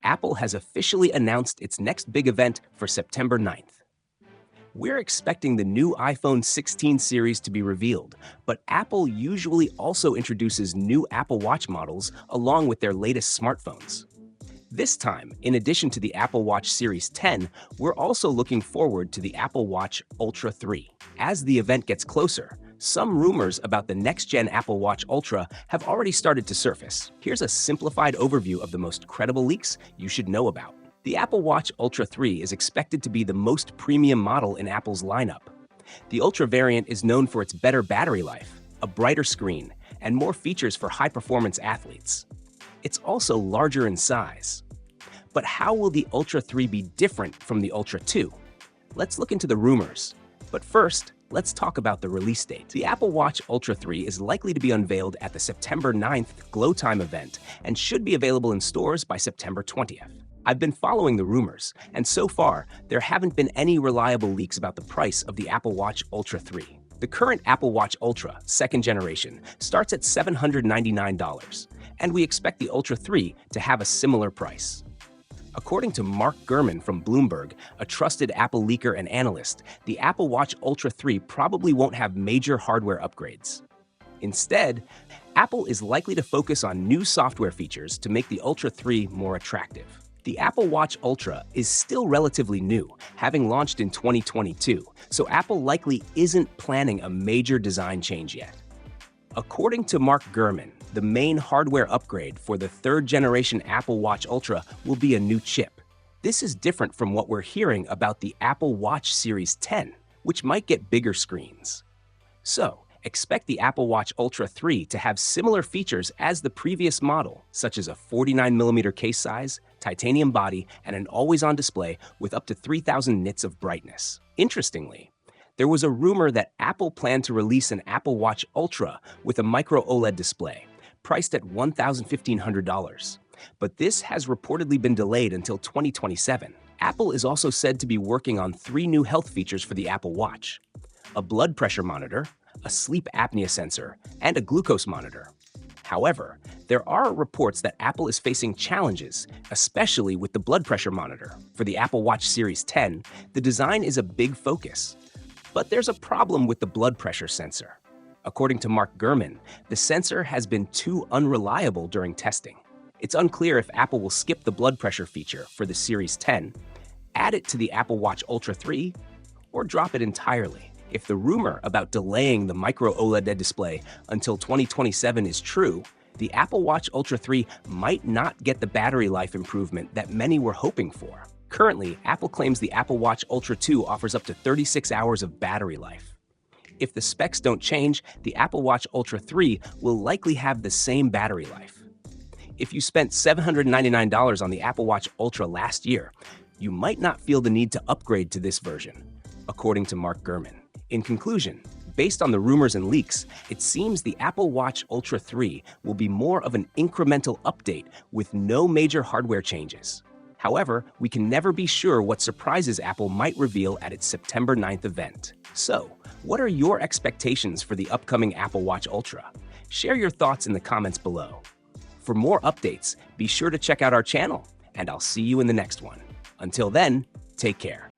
Apple has officially announced its next big event for September 9th. We're expecting the new iPhone 16 series to be revealed, but Apple usually also introduces new Apple Watch models along with their latest smartphones. This time, in addition to the Apple Watch Series 10, we're also looking forward to the Apple Watch Ultra 3. As the event gets closer, some rumors about the next-gen Apple Watch Ultra have already started to surface. Here's a simplified overview of the most credible leaks you should know about. The Apple Watch Ultra 3 is expected to be the most premium model in Apple's lineup. The Ultra variant is known for its better battery life, a brighter screen, and more features for high-performance athletes. It's also larger in size. But how will the Ultra 3 be different from the Ultra 2? Let's look into the rumors. But first, let's talk about the release date. The Apple Watch Ultra 3 is likely to be unveiled at the September 9th Glow Time event and should be available in stores by September 20th. I've been following the rumors, and so far, there haven't been any reliable leaks about the price of the Apple Watch Ultra 3. The current Apple Watch Ultra, second generation, starts at $799, and we expect the Ultra 3 to have a similar price. According to Mark Gurman from Bloomberg, a trusted Apple leaker and analyst, the Apple Watch Ultra 3 probably won't have major hardware upgrades. Instead, Apple is likely to focus on new software features to make the Ultra 3 more attractive. The Apple Watch Ultra is still relatively new, having launched in 2022, so Apple likely isn't planning a major design change yet. According to Mark Gurman, the main hardware upgrade for the third-generation Apple Watch Ultra will be a new chip. This is different from what we're hearing about the Apple Watch Series 10, which might get bigger screens. So, expect the Apple Watch Ultra 3 to have similar features as the previous model, such as a 49mm case size, titanium body, and an always-on display with up to 3,000 nits of brightness. Interestingly, there was a rumor that Apple planned to release an Apple Watch Ultra with a micro OLED display, priced at $1,500. But this has reportedly been delayed until 2027. Apple is also said to be working on 3 new health features for the Apple Watch: a blood pressure monitor, a sleep apnea sensor, and a glucose monitor. However, there are reports that Apple is facing challenges, especially with the blood pressure monitor. For the Apple Watch Series 10, the design is a big focus. But there's a problem with the blood pressure sensor. According to Mark Gurman, the sensor has been too unreliable during testing. It's unclear if Apple will skip the blood pressure feature for the Series 10, add it to the Apple Watch Ultra 3, or drop it entirely. If the rumor about delaying the micro OLED display until 2027 is true, the Apple Watch Ultra 3 might not get the battery life improvement that many were hoping for. Currently, Apple claims the Apple Watch Ultra 2 offers up to 36 hours of battery life. If the specs don't change, the Apple Watch Ultra 3 will likely have the same battery life. If you spent $799 on the Apple Watch Ultra last year, you might not feel the need to upgrade to this version, according to Mark Gurman. In conclusion, based on the rumors and leaks, it seems the Apple Watch Ultra 3 will be more of an incremental update with no major hardware changes. However, we can never be sure what surprises Apple might reveal at its September 9th event. So, what are your expectations for the upcoming Apple Watch Ultra? Share your thoughts in the comments below. For more updates, be sure to check out our channel, and I'll see you in the next one. Until then, take care.